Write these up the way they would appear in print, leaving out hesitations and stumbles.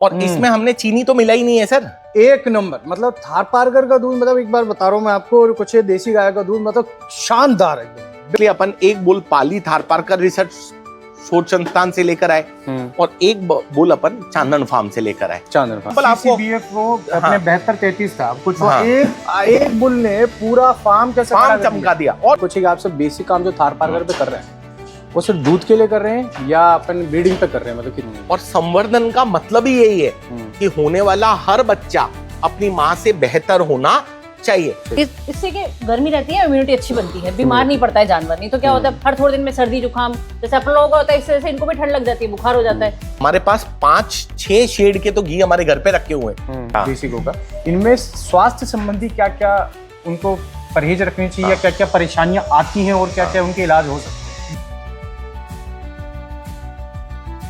और इसमें हमने चीनी तो मिला ही नहीं है सर। एक नंबर, मतलब थारपारकर का दूध, मतलब एक बार बता रहा हूँ मैं आपको, और कुछ देसी गाय का दूध मतलब शानदार है एकदम। इसलिए अपन एक बुल पाली थारपारकर रिसर्च शोध संस्थान से लेकर आए और एक बुल अपन चांदन फार्म से लेकर आए। चांदन फार्म आपको CCBF वो अपने 72-33 था कुछ, हाँ। एक बुल ने पूरा फार्म कैसे फार्म चमका दिया। और कुछ आप सब बेसिक काम जो थारपारकर पे कर रहे हैं वो सिर्फ दूध के लिए कर रहे हैं या अपन ब्रीडिंग पे कर रहे हैं, मतलब कितनी? और संवर्धन का मतलब ही यही है कि होने वाला हर बच्चा अपनी माँ से बेहतर होना चाहिए। इससे कि गर्मी रहती है, इम्यूनिटी अच्छी बनती है, बीमार नहीं पड़ता है जानवर। नहीं तो क्या होता है हर थोड़े दिन में सर्दी जुकाम जैसे अपन लोगों का होता है, इससे जैसे इनको भी ठंड लग जाती है, बुखार हो जाता है। हमारे पास 5-6 शेड के तो घी हमारे घर पे रखे हुए हैं देसी गौ का। इनमें स्वास्थ्य संबंधी क्या क्या उनको परहेज रखनी चाहिए, क्या क्या परेशानियां आती हैं और क्या क्या उनके इलाज हो सकते हैं?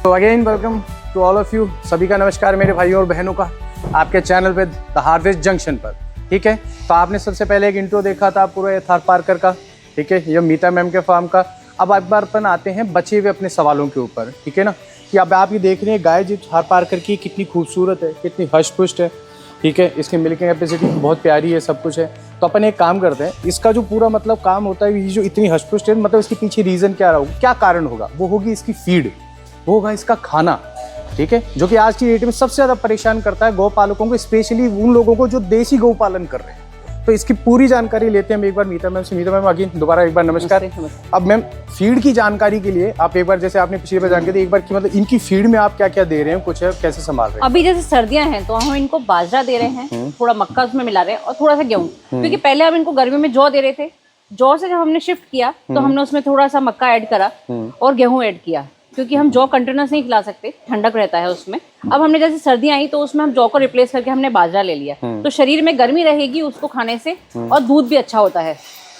तो again welcome to all of you, सभी का नमस्कार मेरे भाइयों और बहनों का आपके चैनल पे द हार्वेस्ट जंक्शन पर। ठीक है, तो आपने सबसे पहले एक इंट्रो देखा था पूरे थारपारकर का, ठीक है, ये मीता मैम के फार्म का। अब एक बार अपन आते हैं बचे हुए अपने सवालों के ऊपर, ठीक है ना, कि अब आप ये देख रहे हैं गाय जी थारपारकर की कितनी खूबसूरत है, कितनी हष्ट-पुष्ट है, ठीक है, इसकी मिल्किंग कैपेसिटी बहुत प्यारी है, सब कुछ है। तो अपन एक काम करते हैं, इसका जो पूरा मतलब काम होता है, ये जो इतनी हष्ट-पुष्ट है, मतलब इसके पीछे रीज़न क्या रहा, क्या कारण होगा? वो होगी इसकी फीड, वो होगा इसका खाना, ठीक है, जो कि आज की डेट में सबसे ज्यादा परेशान करता है गौपालकों को, स्पेशली उन लोगों को जो देसी गौपालन कर रहे हैं। तो इसकी पूरी जानकारी लेते हैं हम एक बार मीता मैम से। मीता मैम अगेन दोबारा एक बार नमस्कार। अब मैम फीड की जानकारी के लिए आप एक बार, जैसे आपने पिछली बार जानकारी दी, एक बार की मतलब इनकी फीड में आप क्या क्या दे रहे हैं, कुछ है, कैसे संभाल रहे हैं? अभी जैसे सर्दियां हैं तो हम इनको बाजरा दे रहे हैं, थोड़ा मक्का उसमें मिला रहे हैं और थोड़ा सा गेहूं, क्योंकि पहले हम इनको गर्मी में जौ दे रहे थे। जौ से जब हमने शिफ्ट किया तो हमने उसमें थोड़ा सा मक्का ऐड करा और गेहूं ऐड किया, क्योंकि हम जौ कंटिन्यूस नहीं खिला सकते, ठंडक रहता है उसमें। अब हमने जैसे सर्दियां आई तो उसमें हम जौ को रिप्लेस करके हमने बाजरा ले लिया, तो शरीर में गर्मी रहेगी उसको खाने से और दूध भी अच्छा होता है।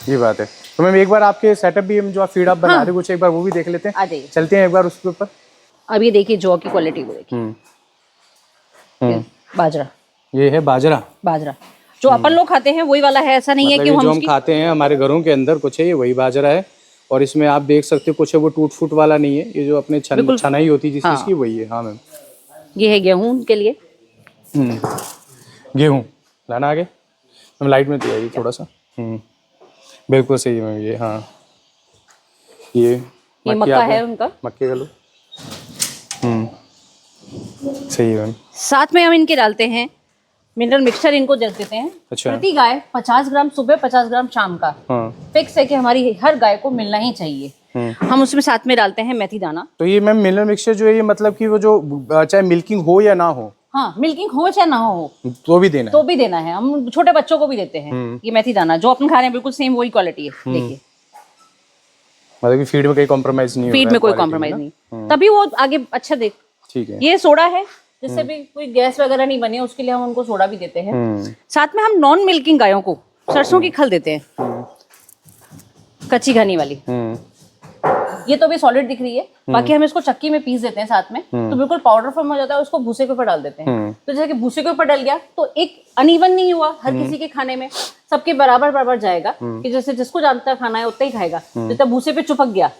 ये बात है। तो मैम एक बार आपके सेटअप भी हम जो आप फीड आप बना रहे हैं कुछ, एक बार वो भी देख लेते हैं। आ जाइए, चलते हैं एक बार उसके ऊपर। अब ये देखिए जौ की क्वालिटी को देखिए, बाजरा, ये है बाजरा। बाजरा जो अपन लोग खाते हैं वही वाला है, ऐसा नहीं है कि जो हम खाते हैं हमारे घरों के अंदर कुछ है, ये वही बाजरा है। और इसमें आप देख सकते हो कुछ है वो टूट फूट वाला नहीं है, ये जो अपने छनाई होती है जिस चीज की, वही है। हाँ मैम, ये है गेहूं के लिए। गेहूं लाना आगे हम लाइट में तो आइए थोड़ा सा। बिल्कुल सही है मैम, ये हाँ, ये मक्का है उनका, मक्के का लो। सही है मैम। साथ में हम इनके डालते हैं मिनरल मिक्सचर, इनको दे देते हैं। अच्छा। प्रति गाय 50 ग्राम सुबह, 50 ग्राम शाम का फिक्स है कि हमारी हर गाय को मिलना ही चाहिए। हम उसमें साथ में डालते हैं मेथी दाना। तो ये मैम मिनरल मिक्सचर जो है, ये मतलब कि वो जो चाहे मिल्किंग हो या ना हो, हाँ मिल्किंग हो चाहे ना हो तो भी देना है, तो भी देना है। हम छोटे बच्चों को भी देते हैं ये मेथी दाना, जो अपन खा रहे हैं बिल्कुल सेम वही क्वालिटी है। देखिए मतलब कि फीड में कोई कॉम्प्रोमाइज नहीं, फीड में कोई कॉम्प्रोमाइज नहीं, तभी वो आगे अच्छा देख। ठीक है। ये सोडा है जिससे भी कोई गैस वगैरह नहीं बने, उसके लिए हम उनको सोडा भी देते हैं। साथ में हम नॉन मिल्किंग गायों को सरसों की खल देते हैं, कच्ची घनी वाली। ये तो भी सॉलिड दिख रही है, बाकी हम इसको चक्की में पीस देते हैं साथ में, तो बिल्कुल पाउडर फॉर्म हो जाता है। उसको भूसे के ऊपर डाल देते हैं, तो जैसे कि भूसे के ऊपर डल गया तो एक अनइवन नहीं हुआ, हर किसी के खाने में सबके बराबर बराबर जाएगा, कि जैसे जिसको जानता खाना है उतना ही खाएगा। जैसे भूसे पे चिपक गया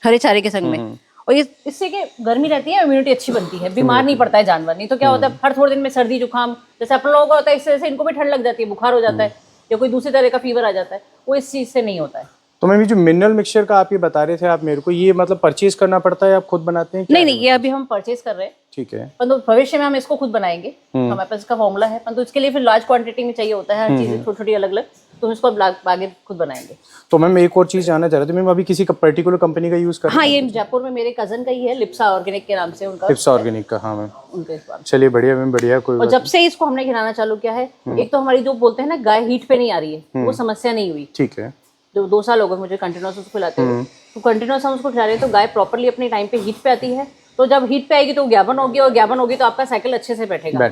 हरे चारे के संग में, और ये इससे कि गर्मी रहती है, इम्यूनिटी अच्छी बनती है, बीमार नहीं पड़ता है जानवर। नहीं तो क्या होता है हर थोड़े दिन में सर्दी जुकाम जैसे अपन लोगों का होता है, इससे जैसे इनको भी ठंड लग जाती है, बुखार हो जाता है या कोई दूसरी तरह का फीवर आ जाता है, वो इस चीज से नहीं होता है। तो मैम ये जो मिनरल मिक्सचर का आप ये बता रहे थे आप मेरे को, ये मतलब परचेज करना पड़ता है, आप खुद बनाते हैं? नहीं, ये अभी हम परचेज कर रहे हैं, ठीक है, परंतु भविष्य में हम इसको खुद बनाएंगे। हमारे पास इसका फॉर्मूला है, परंतु इसके लिए फिर लार्ज क्वांटिटी में चाहिए होता है, हर चीज छोटी छोटी अलग अलग, तो इसको आगे खुद बनाएंगे। तो मैम एक और चीज जानना चाह रहे थे, मैम अभी किसी का पर्टिकुलर कंपनी का यूज कर रहे हैं? हाँ, ये जयपुर में मेरे कजन का ही है, लिप्सा ऑर्गेनिक के नाम से उनका, लिप्सा ऑर्गेनिक का। हाँ मैम, उनके इस बात। चलिए बढ़िया मैम, बढ़िया। कोई और जब से इसको हमने खिलाना चालू किया है, एक तो हमारी जो बोलते हैं ना गाय हीट पे नहीं आ रही है, वो समस्या नहीं हुई। ठीक है। जो 2 साल हो गए मुझे कंटिन्यूस उसको खिलाते हुए, तो कंटिन्यूस हम उसको खिला रहे हैं, तो गाय प्रॉपर्ली अपने टाइम पे हीट पे आती है। तो जब हीट पे आएगी तो ज्ञापन होगी, और ज्ञापन होगी तो आपका साइकिल अच्छे से बैठेगा।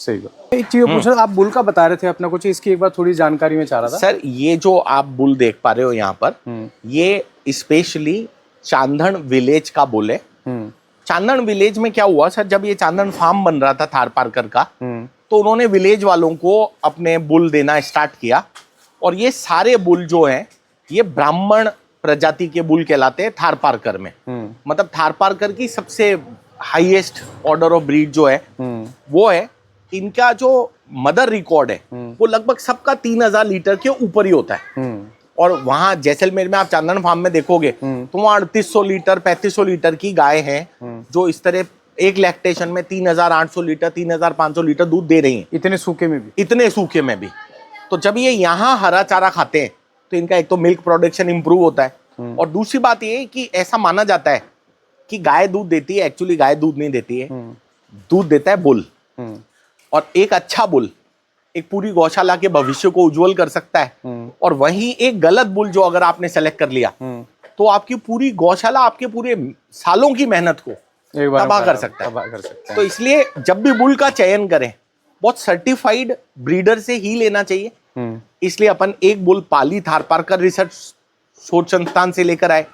सही बात। एक चीज पूछ रहा, आप बुल का बता रहे थे अपना कुछ, इसकी एक बार थोड़ी जानकारी में चाह रहा था सर। ये जो आप बुल देख पा रहे हो यहाँ पर, ये स्पेशली चांदन विलेज का बुल है। चांदन विलेज में क्या हुआ सर, जब ये चांदन फार्म बन रहा था थारपारकर का, तो उन्होंने विलेज वालों को अपने बुल देना स्टार्ट किया, और ये सारे बुल जो हैं ये ब्राह्मण प्रजाति के बुल कहलाते हैं थारपारकर में। मतलब थारपारकर की सबसे हाईएस्ट ऑर्डर ऑफ ब्रीड जो है वो है, इनका जो मदर रिकॉर्ड है वो लगभग सबका 3000 लीटर के ऊपर ही होता है। और वहां जैसलमेर में आप चांदन फार्म में देखोगे तो वहाँ 3800 लीटर 3500 लीटर की गाय हैं जो इस तरह एक लैक्टेशन में 3800 लीटर 3500 लीटर दूध दे रही हैं, इतने सूखे में भी। इतने सूखे में भी। तो जब ये यहाँ हरा चारा खाते हैं तो इनका एक तो मिल्क प्रोडक्शन इंप्रूव होता है, और दूसरी बात ये है कि ऐसा माना जाता है कि गाय दूध देती है, एक्चुअली गाय दूध नहीं देती है, दूध देता है बुल। और एक अच्छा बुल एक पूरी गौशाला के भविष्य को उज्जवल कर सकता है, और वहीं एक गलत बुल जो अगर आपने सेलेक्ट कर लिया तो आपकी पूरी गौशाला आपके पूरे सालों की मेहनत को तबाह कर सकता है। तो इसलिए जब भी बुल का चयन करें बहुत सर्टिफाइड ब्रीडर से ही लेना चाहिए। इसलिए अपन एक बुल पाली थारपारकर रिसर्च शोध संस्थान से लेकर आए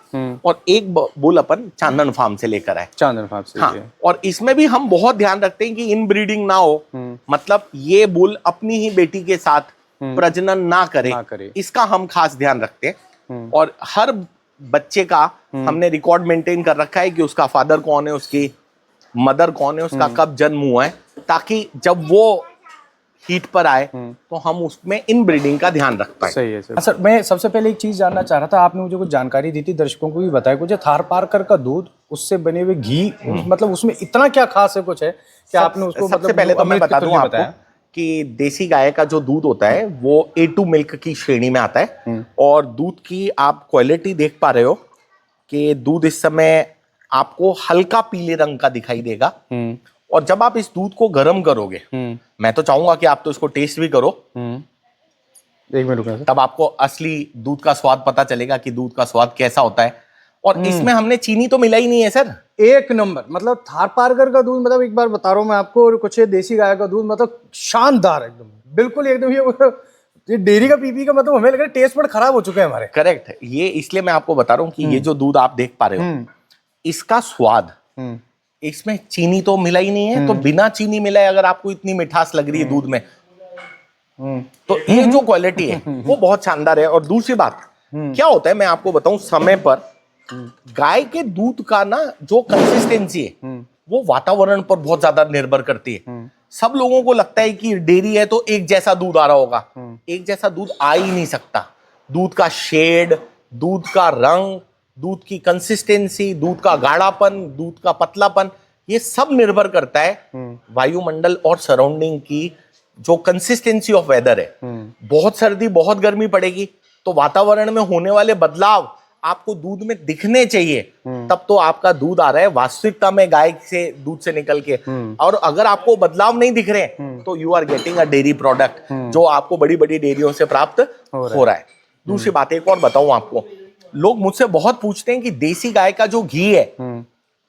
और एक बुल अपन चांदन फार्म से लेकर आए। चांदन फार्म से। हाँ, और इसमें भी हम बहुत ध्यान रखते हैं कि इन ब्रीडिंग ना हो, मतलब ये बुल अपनी ही बेटी के साथ प्रजनन ना करे, इसका हम खास ध्यान रखते हैं। और हर बच्चे का हमने रिकॉर्ड मेंटेन कर रखा है कि उसका फादर कौन है, उसकी मदर कौन है, उसका कब जन्म हुआ है, ताकि जब वो हीट पर आए तो हम उसमें इन ब्रीडिंग का ध्यान रख पाए। सही है सर। सर मैं सबसे पहले एक चीज जानना चाह रहा था, आपने मुझे कुछ जानकारी दी थी, दर्शकों को भी बताया कुछ, थारपारकर का दूध उससे बने हुए घी, मतलब उसमें इतना क्या खास है कुछ है कि आपने उसको सबसे पहले तो मैं बता दूं आपको कि देसी गाय का जो दूध होता है वो A2 मिल्क की श्रेणी में आता है, और दूध की आप क्वालिटी देख पा रहे हो कि दूध इस समय आपको हल्का पीले रंग का दिखाई देगा। और जब आप इस दूध को गर्म करोगे, मैं तो चाहूंगा कि आप तो इसको टेस्ट भी करो, एक मिनट रुकना, तब आपको असली दूध का स्वाद पता चलेगा कि दूध का स्वाद कैसा होता है। और इसमें हमने चीनी तो मिला ही नहीं है सर। एक नंबर, मतलब थारपारकर का दूध, मतलब एक बार बता रहा हूँ मैं आपको, और कुछ देसी गाय का दूध मतलब शानदार एकदम, बिल्कुल एकदम ये डेयरी का पीपी का, मतलब हमें लग रहा है टेस्ट बड़ खराब हो चुके हैं हमारे। करेक्ट, ये इसलिए मैं आपको बता रहा हूँ कि ये जो दूध आप देख पा रहे हो इसका स्वाद, इसमें चीनी तो मिला ही नहीं है, तो बिना चीनी मिलाए अगर आपको इतनी मिठास लग रही है दूध में, तो ये जो क्वालिटी है वो बहुत शानदार है। और दूसरी बात क्या होता है मैं आपको बताऊं, समय पर गाय के दूध का ना जो कंसिस्टेंसी है वो वातावरण पर बहुत ज्यादा निर्भर करती है। सब लोगों को लगता है कि डेयरी है तो एक जैसा दूध आ रहा होगा, एक जैसा दूध आ ही नहीं सकता। दूध का शेड, दूध का रंग, दूध की कंसिस्टेंसी, दूध का गाढ़ापन, दूध का पतलापन, ये सब निर्भर करता है वायुमंडल और सराउंडिंग की जो कंसिस्टेंसी ऑफ वेदर है। बहुत सर्दी बहुत गर्मी पड़ेगी तो वातावरण में होने वाले बदलाव आपको दूध में दिखने चाहिए, तब तो आपका दूध आ रहा है वास्तविकता में गाय से दूध से निकल के। और अगर आपको बदलाव नहीं दिख रहे तो you are getting a dairy product जो आपको बड़ी बड़ी डेयरियों से प्राप्त हो रहा है। दूसरी बात एक और बताऊं आपको, लोग मुझसे बहुत पूछते हैं कि देसी गाय का जो घी है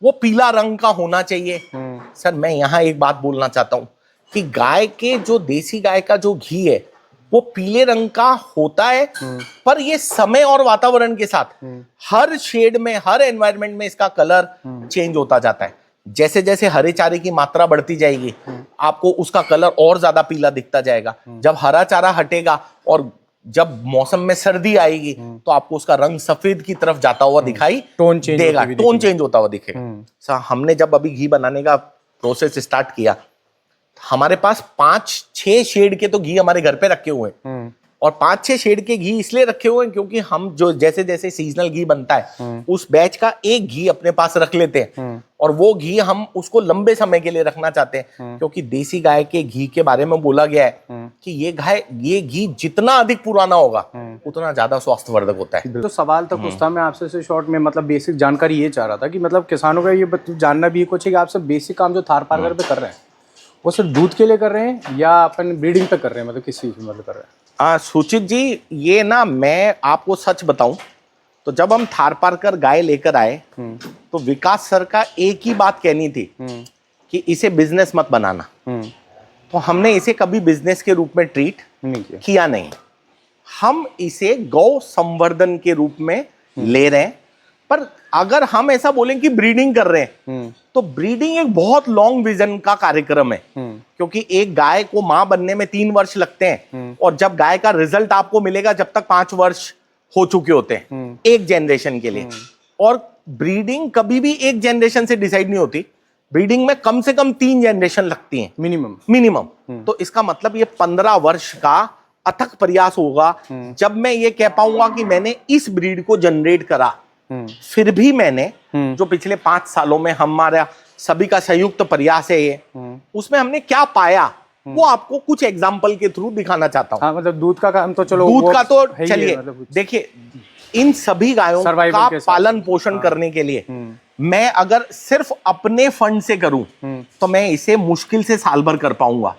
वो पीला रंग का होना चाहिए। सर मैं यहाँ एक बात बोलना चाहता हूँ कि गाय के जो देसी गाय का जो घी है वो पीले रंग का होता है, पर ये समय और वातावरण के साथ हर शेड में, हर एनवायरनमेंट में इसका कलर चेंज होता जाता है। जैसे जैसे हरे चारे की मात्रा बढ़ती जाएगी आपको उसका कलर और ज्यादा पीला दिखता जाएगा। जब हरा चारा हटेगा और जब मौसम में सर्दी आएगी तो आपको उसका रंग सफेद की तरफ जाता हुआ दिखाई देगा, टोन चेंज होता हुआ दिखेगा। हमने जब अभी घी बनाने का प्रोसेस स्टार्ट किया, हमारे पास 5-6 शेड के तो घी हमारे घर पे रखे हुए हैं, और 5-6 शेड के घी इसलिए रखे हुए हैं क्योंकि हम जो जैसे जैसे सीजनल घी बनता है उस बैच का एक घी अपने पास रख लेते हैं, और वो घी हम उसको लंबे समय के लिए रखना चाहते हैं। क्योंकि देसी गाय के घी के बारे में बोला गया है कि ये घी जितना अधिक पुराना होगा उतना ज्यादा स्वास्थ्यवर्धक होता है। तो सवाल तक कुछ था, मैं आपसे से शॉर्ट में मतलब बेसिक जानकारी ये चाह रहा था कि मतलब किसानों का ये जानना भी कुछ है कि आप सब बेसिक काम जो थारपारकर पे कर रहे हैं वो सिर्फ दूध के लिए कर रहे हैं या अपन ब्रीडिंग पे कर रहे हैं, मतलब किस चीज में मतलब कर रहे हैं? सुचित जी, ये ना मैं आपको सच बताऊं तो जब हम थारपारकर गाय लेकर आए तो विकास सर का एक ही बात कहनी थी कि इसे बिजनेस मत बनाना। तो हमने इसे कभी बिजनेस के रूप में ट्रीट नहीं किया नहीं, हम इसे गौ संवर्धन के रूप में ले रहे हैं। पर अगर हम ऐसा बोलें कि ब्रीडिंग कर रहे हैं तो ब्रीडिंग एक बहुत लॉन्ग विजन का कार्यक्रम है, क्योंकि एक गाय को मां बनने में 3 वर्ष लगते हैं और जब गाय का रिजल्ट आपको मिलेगा जब तक 5 वर्ष हो चुके होते हैं एक जनरेशन के लिए। और ब्रीडिंग कभी भी एक जनरेशन से डिसाइड नहीं होती, ब्रीडिंग में कम से कम 3 जनरेशन लगती हैं मिनिमम। तो इसका मतलब ये 15 वर्ष का अथक प्रयास होगा जब मैं ये कह पाऊंगा कि मैंने इस ब्रीड को जनरेट करा। फिर भी मैंने जो पिछले 5 सालों में हमारा सभी का संयुक्त प्रयास है ये, उसमें हमने क्या पाया वो आपको कुछ एग्जाम्पल के थ्रू दिखाना चाहता हूँ। हाँ, मतलब दूध का काम तो चलो, दूध का तो है ही है, चलिए मतलब देखिए, इन सभी गायों का पालन पोषण करने के लिए मैं अगर सिर्फ अपने फंड से करूं तो मैं इसे मुश्किल से साल भर कर पाऊंगा,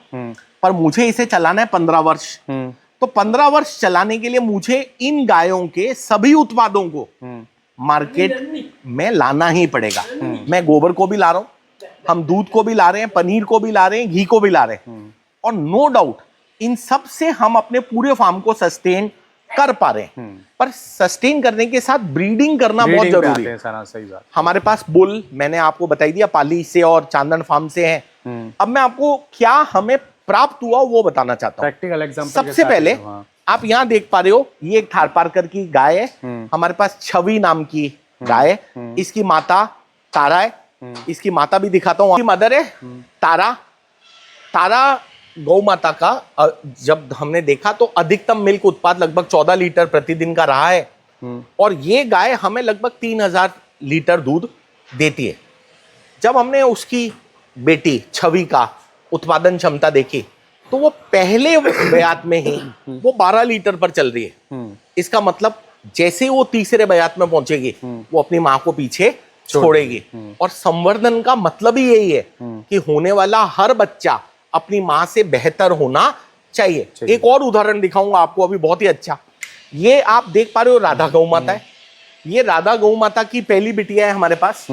पर मुझे इसे चलाना है 15 वर्ष। तो 15 वर्ष चलाने के लिए मुझे इन गायों के सभी उत्पादों को मार्केट में लाना ही पड़ेगा। मैं गोबर को भी ला रहा हूं, हम दूध को भी ला रहे हैं, पनीर को भी ला रहे हैं, घी को भी ला रहे हैं, और नो डाउट इन सब से हम अपने पूरे फार्म को सस्टेन कर पा रहे हैं। पर सस्टेन करने के साथ ब्रीडिंग करना बहुत जरूरी है। सही बात। हमारे पास बुल मैंने आपको बताई दिया पाली से और चांदन फार्म से है। अब मैं आपको क्या हमें प्राप्त हुआ वो बताना चाहता हूँ। प्रैक्टिकल एग्जांपल सबसे पहले आप यहाँ देख पा रहे हो, ये एक थारपारकर की गाय है। हमारे पास छवि नाम की गाय है। इसकी माता तारा है। इसकी माता भी दिखाता हूँ, मदर है तारा। तारा गौ माता का जब हमने देखा तो अधिकतम मिल्क उत्पाद लगभग 14 लीटर प्रतिदिन का रहा है, और ये गाय हमें लगभग 3000 लीटर दूध देती है। जब हमने उसकी बेटी छवि का उत्पादन क्षमता देखी तो वो पहले बयात में ही वो 12 लीटर पर चल रही है। इसका मतलब जैसे ही वो तीसरे बयात में पहुंचेगी वो अपनी माँ को पीछे छोड़ेगी। और संवर्धन का मतलब ही यही है कि होने वाला हर बच्चा अपनी माँ से बेहतर होना चाहिए। एक और उदाहरण दिखाऊंगा आपको अभी बहुत ही अच्छा। ये आप देख पा रहे हो राधा गौ माता है। ये राधा गौ माता की पहली बिटिया है हमारे पास,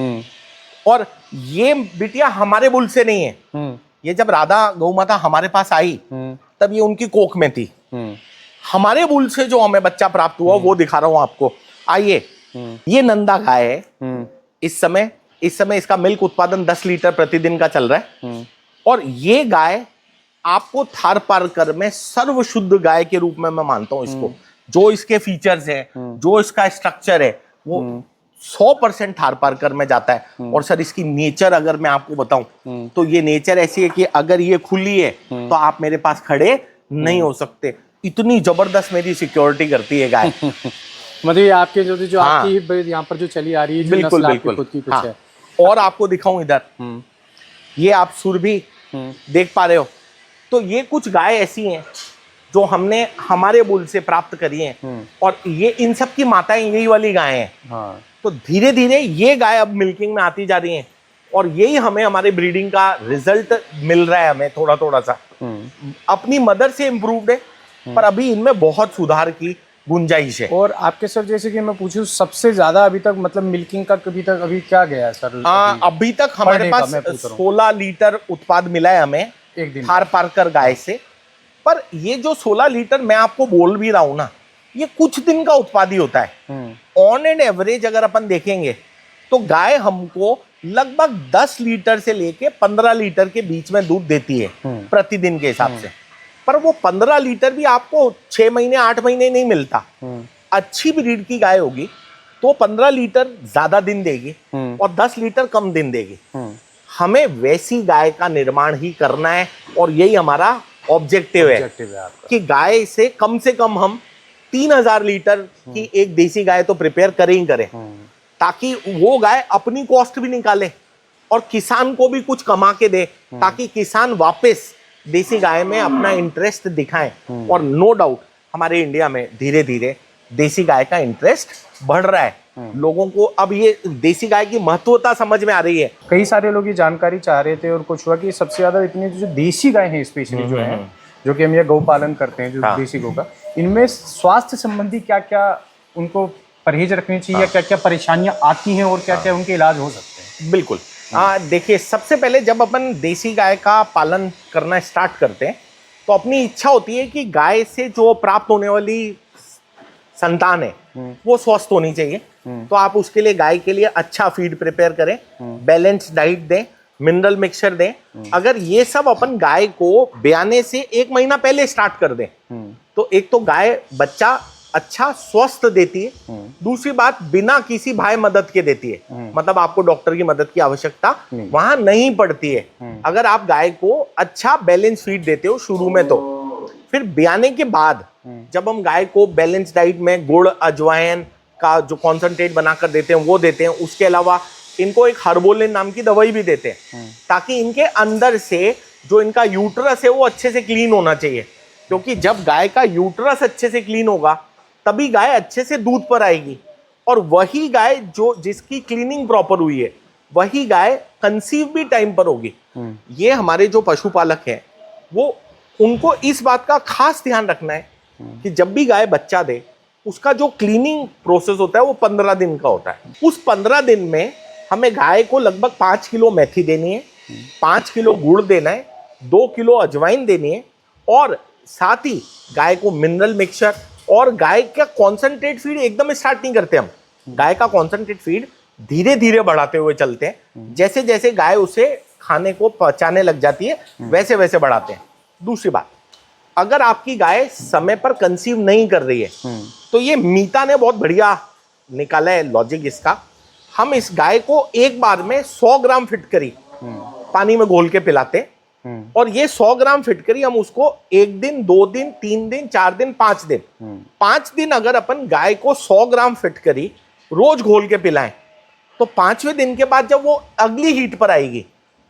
और ये बिटिया हमारे बुल से नहीं है। ये जब राधा गौ माता हमारे पास आई तब ये उनकी कोख में थी। हमारे बुल से जो हमें बच्चा प्राप्त हुआ वो दिखा रहा हूं आपको। आइए, ये नंदा गाय है। इस समय इसका मिल्क उत्पादन 10 लीटर प्रतिदिन का चल रहा है, और ये गाय आपको थारपारकर में सर्वशुद्ध गाय के रूप में मैं मानता हूं इसको। जो इसके फीचर्स हैं, जो इसका स्ट्रक्चर है, वो 100% थारपारकर में जाता है। और सर इसकी नेचर अगर मैं आपको बताऊं तो ये नेचर ऐसी है कि अगर ये खुली है तो आप मेरे पास खड़े नहीं हो सकते। इतनी जबरदस्त मेरी सिक्योरिटी करती है गाय। मतलब ये आपके जो हाँ, आपकी यहाँ पर जो चली आ रही है, बिल्कुल बिल्कुल खुद की कुछ हाँ। है। और आपको दिखाऊं इधर, ये आप सुरभि देख पा रहे हो। तो ये कुछ गाय ऐसी हैं जो हमने हमारे बुल से प्राप्त करी हैं, और ये इन सब की माताएं यही वाली गायें हैं। हाँ। तो धीरे धीरे ये गाय अब मिल्किंग में आती जा रही हैं, और यही हमें हमारे ब्रीडिंग का रिजल्ट मिल रहा है। हमें थोड़ा थोड़ा सा अपनी मदर से इम्प्रूव्ड है, पर अभी इनमें बहुत सुधार की गुंजाइश है। और आपके सर जैसे कि मैं पूछूं सबसे ज्यादा अभी तक मतलब मिल्किंग का अभी क्या गया है सर? अभी तक हमारे पास 16 लीटर उत्पाद मिला है हमें एक दिन थारपारकर गाय से। पर ये जो 16 लीटर मैं आपको बोल भी रहा हूं ना, ये कुछ दिन का उत्पाद ही होता है। ऑन एंड एवरेज अगर अपन देखेंगे तो गाय हमको लगभग 10 लीटर से लेके 15 लीटर के बीच में दूध देती है प्रतिदिन के हिसाब से। पर वो 15 लीटर भी आपको 6 महीने 8 महीने नहीं मिलता। अच्छी ब्रीड की गाय होगी तो 15 लीटर ज्यादा दिन देगी और 10 लीटर कम दिन देगी। हमें वैसी गाय का निर्माण ही करना है, और यही हमारा ऑब्जेक्टिव है कि गाय से कम हम 3000 लीटर की एक देसी गाय तो प्रिपेयर करें ही करें, ताकि वो गाय अपनी कॉस्ट भी निकाले और किसान को भी कुछ कमा के दे, ताकि किसान वापस देसी गाय में अपना इंटरेस्ट दिखाएं। और नो डाउट हमारे इंडिया में धीरे धीरे देसी गाय का इंटरेस्ट बढ़ रहा है। लोगों को अब ये देसी गाय की महत्वता समझ में आ रही है। कई सारे लोग ये जानकारी चाह रहे थे, और कुछ हुआ कि सबसे ज्यादा इतनी जो देसी गाय हैं स्पेशली जो है, जो कि हम ये गौ पालन करते हैं, जो देसी गौ का, इनमें स्वास्थ्य संबंधी क्या क्या उनको परहेज रखनी चाहिए, क्या क्या परेशानियां आती हैं और क्या क्या उनके इलाज हो सकते हैं? बिल्कुल। देखिए, सबसे पहले जब अपन देसी गाय का पालन करना स्टार्ट करते हैं तो अपनी इच्छा होती है कि गाय से जो प्राप्त होने वाली संतान है वो स्वस्थ होनी चाहिए। तो आप उसके लिए गाय के लिए अच्छा फीड प्रिपेयर करें, बैलेंस डाइट दें, मिनरल मिक्सचर दें। अगर ये सब अपन गाय को ब्याने से 1 महीना पहले स्टार्ट कर दें तो एक तो गाय बच्चा अच्छा स्वस्थ देती है। दूसरी बात, बिना किसी भाई मदद के देती है, मतलब आपको डॉक्टर की मदद की आवश्यकता वहां नहीं पड़ती है। अगर आप गाय को अच्छा बैलेंस फीड देते हो शुरू में, तो फिर ब्याने के बाद जब हम गाय को बैलेंस डाइट में गुड़ अजवाइन का जो कॉन्सेंट्रेट बनाकर देते हैं वो देते हैं, उसके अलावा इनको एक हर्बोलिन नाम की दवाई भी देते हैं, ताकि इनके अंदर से जो इनका यूट्रस है वो अच्छे से क्लीन होना चाहिए। क्योंकि जब गाय का यूट्रस अच्छे से क्लीन होगा तभी गाय अच्छे से दूध पर आएगी, और वही गाय जो जिसकी क्लीनिंग प्रॉपर हुई है वही गाय कंसीव भी टाइम पर होगी। ये हमारे जो पशुपालक हैं वो उनको इस बात का खास ध्यान रखना है कि जब भी गाय बच्चा दे उसका जो क्लीनिंग प्रोसेस होता है वो 15 दिन का होता है। उस 15 दिन में हमें गाय को लगभग 5 किलो मेथी देनी है, 5 किलो गुड़ देना है, 2 किलो अजवाइन देनी है, और साथ ही गाय को मिनरल मिक्सचर और गाय का कॉन्सेंट्रेट फीड एकदम स्टार्ट नहीं करते हम। गाय का कॉन्सेंट्रेट फीड धीरे धीरे बढ़ाते हुए चलते हैं। जैसे जैसे गाय उसे खाने को पचाने लग जाती है वैसे वैसे बढ़ाते हैं। दूसरी बात, अगर आपकी गाय समय पर कंसीव नहीं कर रही है तो ये मीता ने बहुत बढ़िया निकाला है लॉजिक इसका। हम इस गाय को एक बार में 100 ग्राम फिटकरी पानी में घोल के पिलाते हैं, और ये 100 ग्राम फिटकरी हम उसको 1 दिन 2 दिन 3 दिन 4 दिन 5 दिन 5 दिन अगर अपन गाय को 100 ग्राम फिटकरी रोज घोल के पिलाएं, तो 5वें दिन के बाद जब वो अगली हीट पर आएगी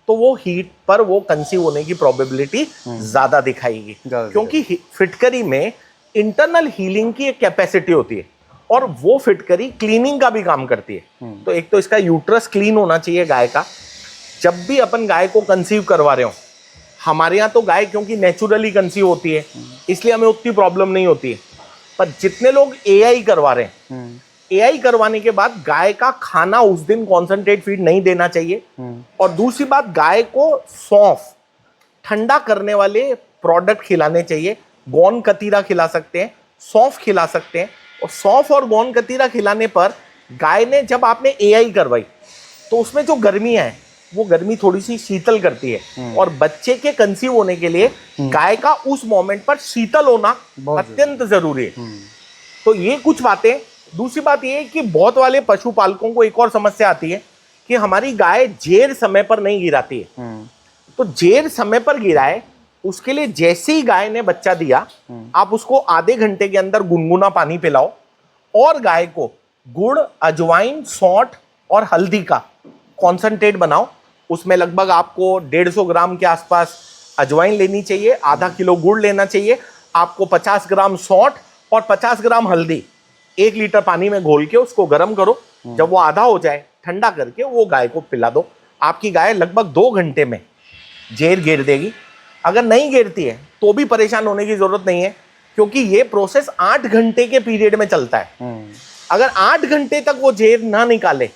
तो वो हीट पर वो कंसीव होने की प्रोबेबिलिटी ज्यादा दिखाएगी, क्योंकि फिटकरी में इंटरनल हीलिंग की एक कैपेसिटी होती है और वो फिटकरी क्लीनिंग का भी काम करती है। तो एक तो इसका यूट्रस क्लीन होना चाहिए गाय का। जब भी अपन गाय को कंसीव करवा रहे हो, हमारे यहाँ तो गाय क्योंकि नेचुरली कंसीव होती है इसलिए हमें उतनी प्रॉब्लम नहीं होती है, पर जितने लोग एआई करवा रहे हैं, एआई करवाने के बाद गाय का खाना उस दिन कॉन्सेंट्रेट फीड नहीं देना चाहिए। और दूसरी बात, गाय को सौंफ ठंडा करने वाले प्रोडक्ट खिलाने चाहिए। गोंद कतीरा खिला सकते हैं, सौंफ खिला सकते हैं, और सौंफ और गोंद कतीरा खिलाने पर गाय ने जब आपने एआई करवाई तो उसमें जो गर्मी है वो गर्मी थोड़ी सी शीतल करती है, और बच्चे के कंसीव होने के लिए गाय का उस मोमेंट पर शीतल होना अत्यंत जरूरी है। तो ये कुछ बातें। दूसरी बात ये है कि बहुत वाले पशुपालकों को एक और समस्या आती है कि हमारी गाय जेर समय पर नहीं गिराती है। तो जेर समय पर गिराए उसके लिए जैसे ही गाय ने बच्चा दिया आप उसको आधे घंटे के अंदर गुनगुना पानी पिलाओ, और गाय को गुड़ अजवाइन सौंठ और हल्दी का कॉन्सेंट्रेट बनाओ। उसमें लगभग आपको 150 ग्राम के आसपास अजवाइन लेनी चाहिए, आधा किलो गुड़ लेना चाहिए, आपको 50 ग्राम सौंठ और 50 ग्राम हल्दी 1 लीटर पानी में घोल के उसको गर्म करो। जब वो आधा हो जाए ठंडा करके वो गाय को पिला दो। आपकी गाय लगभग 2 घंटे में जेर गिर देगी। अगर नहीं गिरती है तो भी परेशान होने की जरूरत नहीं है, क्योंकि ये प्रोसेस 8 घंटे के पीरियड में चलता है। अगर 8 घंटे तक वो जेर ना निकाले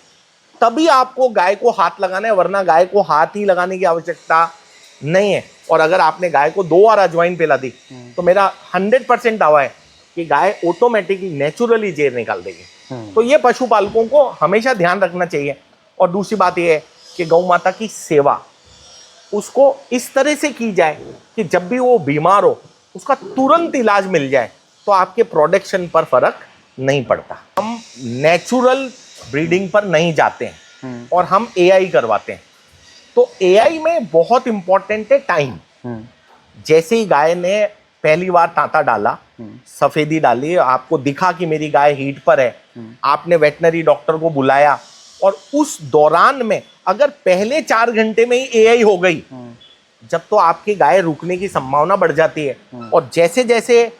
तभी आपको गाय को हाथ लगाना है, वरना गाय को हाथ ही लगाने की आवश्यकता नहीं है। और अगर आपने गाय को 2 बार अजवाइन पिला दी तो मेरा 100% दावा है कि गाय ऑटोमेटिकली नेचुरली जेर निकाल देगी। तो ये पशुपालकों को हमेशा ध्यान रखना चाहिए। और दूसरी बात ये है कि गौ माता की सेवा उसको इस तरह से की जाए कि जब भी वो बीमार हो उसका तुरंत इलाज मिल जाए, तो आपके प्रोडक्शन पर फर्क नहीं पड़ता। हम नेचुरल ब्रीडिंग पर नहीं जाते हैं और हम एआई करवाते हैं। तो एआई में बहुत इंपॉर्टेंट है टाइम। जैसे ही गाय ने पहली बार तांता डाला, सफेदी डाली, आपको दिखा कि मेरी गाय हीट पर है, आपने वेटनरी डॉक्टर को बुलाया, और उस दौरान में अगर पहले 4 घंटे में ही एआई हो गई, जब तो आपकी गाय रुकने की संभावना बढ़ जाती है। और जैसे जैसे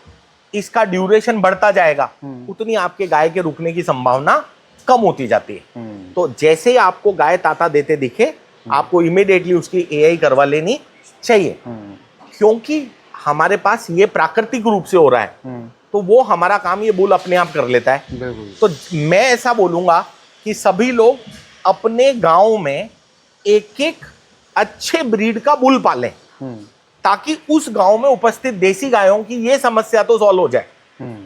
इसका ड्यूरेशन बढ़ता जाएगा उतनी आपके गाय के रुकने की संभावना कम होती जाती है। तो जैसे ही आपको गाय ताता देते दिखे आपको इमीडिएटली उसकी एआई करवा लेनी चाहिए, क्योंकि हमारे पास ये प्राकृतिक रूप से हो रहा है। तो वो हमारा काम ये बुल अपने आप कर लेता है। तो मैं ऐसा बोलूंगा कि सभी लोग अपने गांव में एक एक अच्छे ब्रीड का बुल पालें, ताकि उस गांव में उपस्थित देसी गायों की ये समस्या तो सॉल्व हो जाए।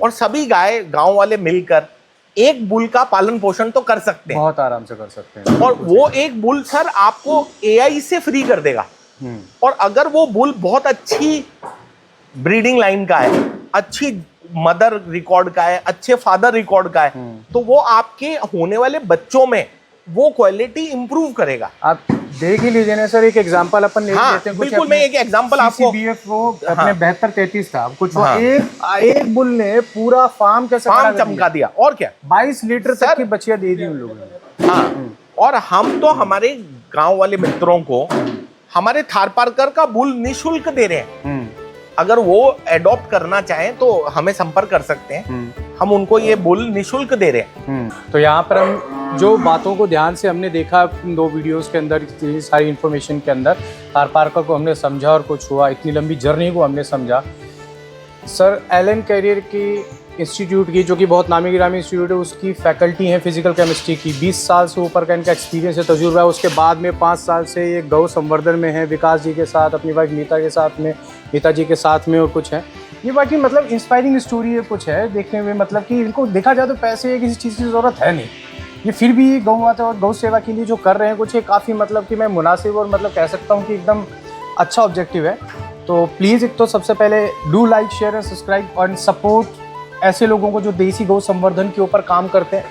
और सभी गांव वाले मिलकर एक बुल का पालन पोषण तो कर सकते हैं, बहुत आराम से कर सकते हैं। और वो एक बुल सर आपको एआई से फ्री कर देगा। और अगर वो बुल बहुत अच्छी ब्रीडिंग लाइन का है, अच्छी मदर रिकॉर्ड का है, अच्छे फादर रिकॉर्ड का है, तो वो आपके होने वाले बच्चों में वो क्वालिटी इंप्रूव करेगा। आप देख ही लीजिए ना सर, एक एग्जांपल अपन ले हाँ, लेते हैं। बिल्कुल, मैं एक एग्जांपल आपको, CCBF वो अपने हाँ, 72-33 था कुछ, वो हाँ, एक बुल ने पूरा फार्म कैसे फार्म चमका दिया। और क्या, 22 लीटर सर, तक की बछिया दे दी उन लोगों ने। हाँ, और हम तो हमारे गांव वाले मित्रों को हमारे थारपारकर का बुल निशुल्क दे रहे हैं। अगर वो एडॉप्ट करना चाहें तो हमें संपर्क कर सकते हैं, हम उनको ये बुल निशुल्क दे रहे हैं। तो यहाँ पर हम जो बातों को ध्यान से हमने देखा इन 2 वीडियोस के अंदर, इतनी सारी इन्फॉर्मेशन के अंदर, थारपारकर को हमने समझा और कुछ हुआ, इतनी लंबी जर्नी को हमने समझा। सर एलन कैरियर की इंस्टीट्यूट की, जो कि बहुत नामी गिरामी इंस्टीट्यूट है, उसकी फैकल्टी है फिजिकल केमिस्ट्री की, 20 साल से ऊपर का इनका एक्सपीरियंस है, तजुर्बा है। उसके बाद में 5 साल से ये गौ संवर्धन में है, विकास जी के साथ, अपनी वाइफ मीता के साथ में, मीता जी के साथ में, और कुछ है। ये बाकी मतलब इंस्पायरिंग स्टोरी है, कुछ है देखने में, मतलब कि इनको देखा जाए तो पैसे या किसी चीज़ की ज़रूरत है नहीं, ये फिर भी गौ माता और गौ सेवा के लिए जो कर रहे हैं कुछ, ये काफ़ी मतलब कि मैं मुनासिब और मतलब कह सकता हूँ कि एकदम अच्छा ऑब्जेक्टिव है। तो प्लीज़ एक तो सबसे पहले do like, share and subscribe और सपोर्ट ऐसे लोगों को जो देसी गौ संवर्धन के ऊपर काम करते हैं,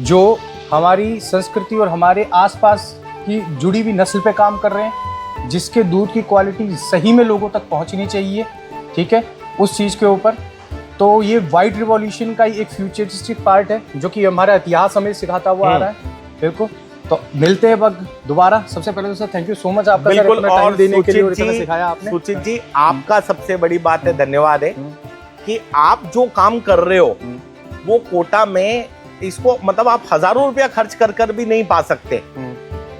जो हमारी संस्कृति और हमारे आसपास की जुड़ी हुई नस्ल पे काम कर रहे हैं, जिसके दूध की क्वालिटी सही में लोगों तक पहुंचनी चाहिए, ठीक है, उस चीज़ के ऊपर। तो ये वाइट रिवॉल्यूशन का ही एक फ्यूचरिस्टिक पार्ट है, जो कि हमारा इतिहास हमें सिखाता हुआ आ रहा है। बिल्कुल, तो मिलते हैं वक्त दोबारा। सबसे पहले तो sir thank you so much आपका, बिल्कुल, सर, टाइम देने के लिए और इतना जी, सिखाया आपने। सुचित जी, आपका सबसे बड़ी बात है, धन्यवाद है कि आप जो काम कर रहे हो वो कोटा में इसको मतलब आप हजारों रुपया खर्च कर कर भी नहीं पा सकते।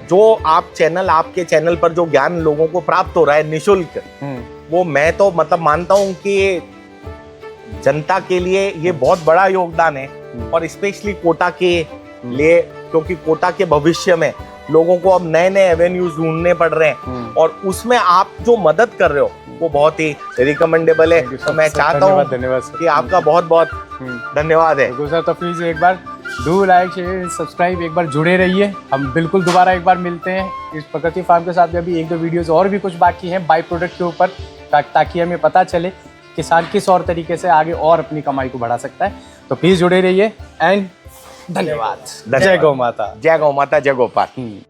जो आप चैनल, आपके चैनल पर जो ज्ञान लोगों को प्राप्त हो रहा है निशुल्क, वो मैं तो मतलब मानता हूं कि जनता के लिए ये बहुत बड़ा योगदान है, और स्पेशली कोटा के लिए, क्योंकि कोटा के भविष्य में लोगों को अब नए नए एवेन्यूज ढूंढने पड़ रहे हैं, और उसमें आप जो मदद कर रहे हो वो बहुत ही रिकमेंडेबल है। तो मैं चाहता हूँ कि आपका बहुत बहुत धन्यवाद है। सर तो प्लीज़ एक बार डू लाइक, शेयर, सब्सक्राइब, एक बार जुड़े रहिए। हम बिल्कुल दोबारा एक बार मिलते हैं इस प्रकृति फार्म के साथ भी। अभी 1-2 वीडियोस और भी कुछ बाकी हैं बाई प्रोडक्ट के ऊपर, ताकि हमें पता चले किसान किस और तरीके से आगे और अपनी कमाई को बढ़ा सकता है। तो प्लीज़ जुड़े रहिए एंड धन्यवाद। जय गौ माता। जय गौ माता, जय गोपाल।